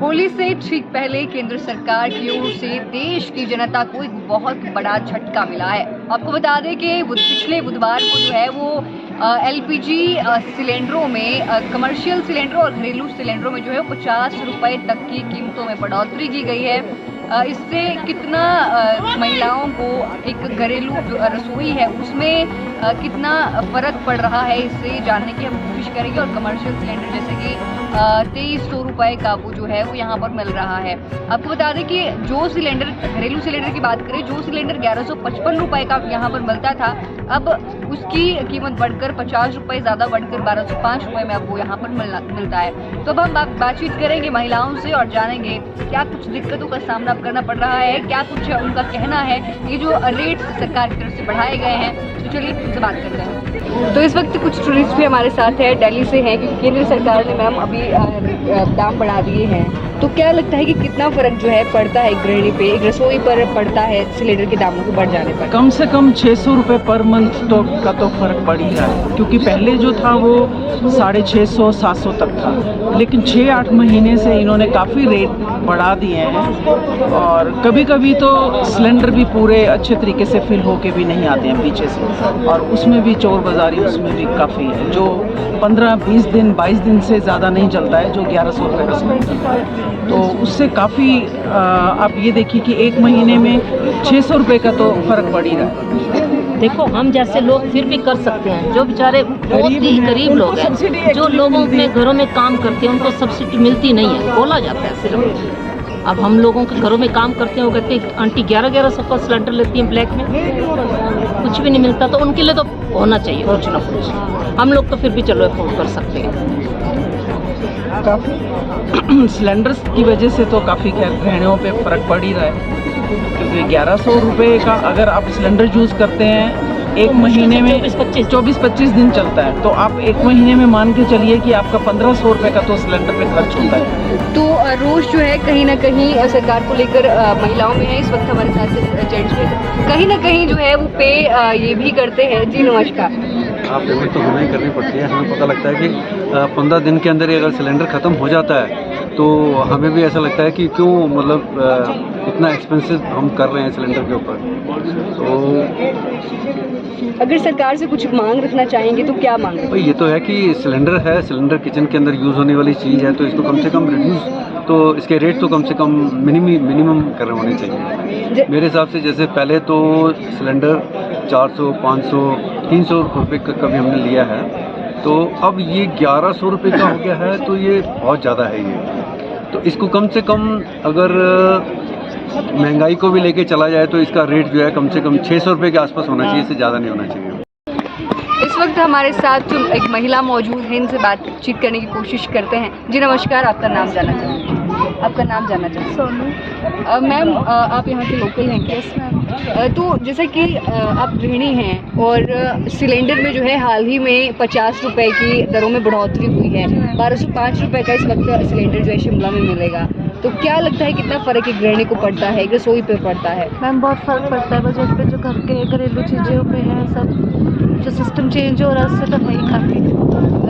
होली से ठीक पहले केंद्र सरकार की ओर से देश की जनता को एक बहुत बड़ा झटका मिला है। आपको बता दें कि पिछले बुधवार को जो है वो एलपीजी सिलेंडरों में कमर्शियल सिलेंडर और घरेलू सिलेंडरों में जो है 50 रुपए तक की कीमतों में बढ़ोतरी की गई है। इससे कितना महिलाओं को एक घरेलू रसोई है उसमें कितना फ़र्क पड़ रहा है, इससे जानने की हम कोशिश करेंगे। और कमर्शियल सिलेंडर जैसे कि 2300 रुपये का वो जो है वो यहाँ पर मिल रहा है। आपको बता दें कि जो सिलेंडर घरेलू सिलेंडर की बात करें, जो सिलेंडर 1155 रुपये का यहाँ पर मिलता था, अब उसकी कीमत बढ़कर 50 रुपये ज़्यादा बढ़कर 1205 रुपये में अब वो यहाँ पर मिलता है। तो अब हम बातचीत करेंगे महिलाओं से और जानेंगे क्या कुछ दिक्कतों का सामना करना पड़ रहा है, क्या कुछ उनका कहना है, ये जो रेट सरकार की तरफ से बढ़ाए गए हैं। तो चलिए उनसे बात करते हैं। तो इस वक्त कुछ टूरिस्ट भी हमारे साथ है, दिल्ली से हैं, क्योंकि केंद्र सरकार ने मैम अभी दाम बढ़ा दिए हैं। तो क्या लगता है कि कितना फ़र्क जो है पड़ता है एक गृहिणी पे, एक रसोई पर पड़ता है सिलेंडर के दामों के बढ़ जाने पर? कम से कम 600 रुपये पर मंथ का तो फ़र्क पड़ ही रहा है, क्योंकि पहले जो था वो 650-700 तक था, लेकिन 6-8 महीने से इन्होंने काफ़ी रेट बढ़ा दिए हैं। और कभी कभी तो सिलेंडर भी पूरे अच्छे तरीके से फिल होके भी नहीं आते हैं पीछे से, और उसमें भी चोर बाज़ारी उसमें भी काफ़ी है, जो 15-20 दिन 22 दिन से ज़्यादा नहीं चलता है, जो 1100 रुपये का सिलेंडर। तो उससे काफ़ी आप ये देखिए कि एक महीने में 600 रुपये का तो फ़र्क पड़ ही रहा है। देखो, हम जैसे लोग फिर भी कर सकते हैं, जो बेचारे बहुत ही गरीब लोग हैं, जो लोगों में घरों में काम करते हैं, उनको सब्सिडी मिलती नहीं है, बोला जाता है सिर्फ। अब हम लोगों के घरों में काम करते हैं, वो कहते हैं आंटी 1100 का सिलेंडर लेती हैं ब्लैक में, कुछ भी नहीं मिलता। तो उनके लिए तो होना चाहिए कुछ ना कुछ। हम लोग तो फिर भी चलो अफोर्ड कर सकते हैं। काफ़ी सिलेंडर्स की वजह से तो काफ़ी गृहिणियों पे फ़र्क पड़ ही रहा है, क्योंकि 1100 रुपये का अगर आप सिलेंडर यूज़ करते हैं एक महीने में 24-25 दिन चलता है, तो आप एक महीने में मान के चलिए कि आपका 1500 रुपये का तो सिलेंडर पे खर्च होता है। तो रोष जो है कहीं ना कहीं सरकार को लेकर महिलाओं में है। इस वक्त हमारे साथ जेंट्स में कहीं ना कहीं जो है वो पे ये भी करते हैं। जी नमस्कार। हाँ, पेमेंट तो हमें ही करनी पड़ती है। हमें पता लगता है कि 15 दिन के अंदर ही अगर सिलेंडर ख़त्म हो जाता है तो हमें भी ऐसा लगता है कि क्यों मतलब इतना एक्सपेंसिव हम कर रहे हैं सिलेंडर के ऊपर। तो अगर सरकार से कुछ मांग रखना चाहेंगे तो क्या मांग? भाई ये तो है कि सिलेंडर है, सिलेंडर किचन के अंदर यूज़ होने वाली चीज़ है, तो इसको कम से कम रिड्यूस, तो इसके रेट तो कम से कम मिनिमम कर होने चाहिए मेरे हिसाब से। जैसे पहले तो सिलेंडर 400, 500, 300 रुपये का कभी हमने लिया है, तो अब ये 1100 रुपये का हो गया है, तो ये बहुत ज़्यादा है ये। तो इसको कम से कम अगर महंगाई को भी लेके चला जाए तो इसका रेट जो है कम से कम 600 रुपये के आसपास होना चाहिए, इससे ज़्यादा नहीं होना चाहिए। इस वक्त हमारे साथ जो एक महिला मौजूद है, इनसे बातचीत करने की कोशिश करते हैं। जी नमस्कार, आपका नाम जानना चाहूँगी? आपका नाम जानना चाहूँगी? सोनू। मैम, आप यहाँ के लोकल हैं? Yes ma'am. तो जैसा कि आप गृहिणी हैं और सिलेंडर में जो है हाल ही में 50 रुपए की दरों में बढ़ोतरी हुई है, 1205 रुपये का इस वक्त सिलेंडर जो है शिमला में मिलेगा। तो क्या लगता है कितना फ़र्क एक गृहिणी को पड़ता है, एक रसोई पे पड़ता है? मैम बहुत फ़र्क पड़ता है बजट पे, जो घर के घरेलू चीज़ों पे है, सब जो सिस्टम चेंज हो रहा है उससे तो है ही काफ़ी।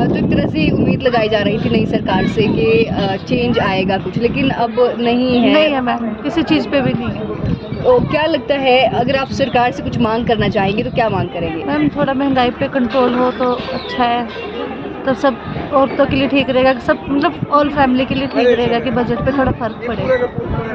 तो एक तरह से उम्मीद लगाई जा रही थी नई सरकार से कि चेंज आएगा कुछ, लेकिन अब नहीं है। नहीं है मैम, किसी चीज़ पे भी नहीं है। तो क्या लगता है अगर आप सरकार से कुछ मांग करना चाहेंगे तो क्या मांग करेंगे? मैम थोड़ा महंगाई पे कंट्रोल हो तो अच्छा है, तो सब औरतों के लिए ठीक रहेगा, सब मतलब ऑल फैमिली के लिए ठीक रहेगा कि बजट पे थोड़ा फ़र्क पड़े,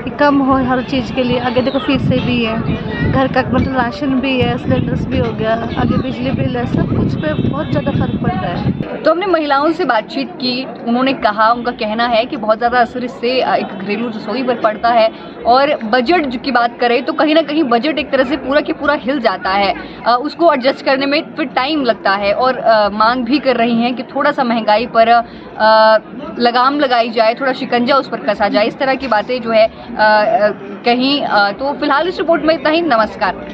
कि कम हो हर चीज़ के लिए। आगे देखो फीसें भी है, घर का मतलब राशन भी है, सिलेंडर्स भी हो गया, आगे बिजली बिल है, सब कुछ पे बहुत ज़्यादा फ़र्क पड़ता है। तो हमने महिलाओं से बातचीत की, उन्होंने कहा, उनका कहना है कि बहुत ज़्यादा असर इससे एक घरेलू रसोई पर पड़ता है। और बजट की बात करें तो कहीं ना कहीं बजट एक तरह से पूरा की पूरा हिल जाता है, उसको एडजस्ट करने में फिर टाइम लगता है। और मांग भी कर रही हैं कि थोड़ा सा महंगाई पर लगाम लगाई जाए, थोड़ा शिकंजा उस पर कसा जाए, इस तरह की बातें जो है कहीं। तो फिलहाल इस रिपोर्ट में इतना ही। नमस्कार।